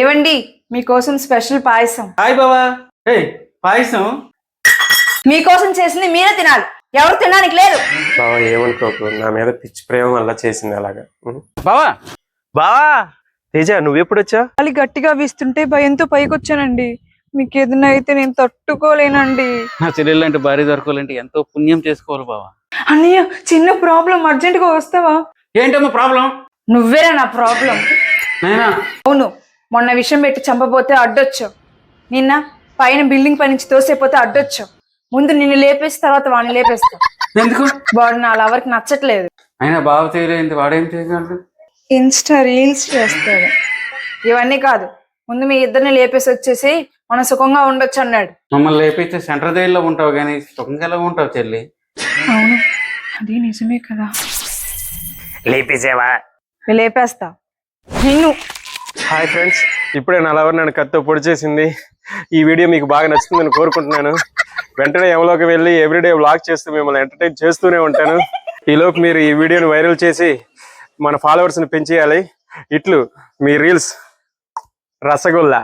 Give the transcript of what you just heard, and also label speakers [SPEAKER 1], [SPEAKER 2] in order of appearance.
[SPEAKER 1] ఏవండి మీకోసం స్పెషల్ పాయసం.
[SPEAKER 2] హాయ్ బావా. పాయసం
[SPEAKER 1] మీకోసం చేసింది మీరే తినాలి, ఎవరు తినడానికి లేదు.
[SPEAKER 3] బావా ఏమనుకోకు, నా మీద పిచ్చి ప్రేమ వల్ల చేసింది అలాగా.
[SPEAKER 2] బావా.
[SPEAKER 3] బావా తేజ, నువ్వెప్పుడు వచ్చా?
[SPEAKER 1] గాలి గట్టిగా వీస్తుంటే భయంతో పైకొచ్చానండి. మీకు ఏదైనా అయితే నేను తట్టుకోలేనండి.
[SPEAKER 2] నా చెల్లెలు అంటే భార్య దొరకాలంటే ఎంతో పుణ్యం చేసుకోవాలి బావా.
[SPEAKER 1] అన్నయ్య చిన్న ప్రాబ్లం, అర్జెంట్ గా వస్తావా?
[SPEAKER 2] ఏంటమ్మా ప్రాబ్లం?
[SPEAKER 1] నువ్వేరా నా ప్రాబ్లం.
[SPEAKER 2] నేనా?
[SPEAKER 1] అవును, మొన్న విషయం పెట్టి చంపబోతే అడ్డొచ్చు, నిన్న పైన బిల్డింగ్ పై నుంచి తోసేపోతే అడ్డొచ్చు. ముందు నిన్ను లేపేసి తర్వాత వాడిని లేపేస్తా.
[SPEAKER 2] ఎందుకు?
[SPEAKER 1] వాడు నా లవర్కి నచ్చట్లేదు.
[SPEAKER 2] అయినా బావ చేయలేదు, వాడేం చేయగలరు?
[SPEAKER 1] ఇన్స్టా రీల్స్ చేస్తాడు. ఇవన్నీ కాదు, ముందు మీ ఇద్దరిని లేపేసి వచ్చేసి మనం సుఖంగా ఉండొచ్చు అన్నాడు.
[SPEAKER 2] మమ్మల్ని లేపిస్తే సెంటర్ జైల్లో ఉంటావు కానీ సుఖంగా ఎలా ఉంటావు చెల్లి?
[SPEAKER 1] అవును, అది నిజమే కదా.
[SPEAKER 3] లేపేసేవా?
[SPEAKER 1] లేపేస్తా నిన్ను.
[SPEAKER 3] హాయ్ ఫ్రెండ్స్, ఇప్పుడే నా లవర్ నన్ను కత్తితో పొడి చేసింది. ఈ వీడియో మీకు బాగా నచ్చుతుందని కోరుకుంటున్నాను. వెంటనే ఎవలోకి వెళ్ళి ఎవ్రీడే వ్లాగ్ చేస్తూ మిమ్మల్ని ఎంటర్టైన్ చేస్తూనే ఉంటాను. ఈలోపు మీరు ఈ వీడియోని వైరల్ చేసి మన ఫాలోవర్స్ని పెంచేయాలి. ఇట్లు మీ రీల్స్ రసగుల్లా.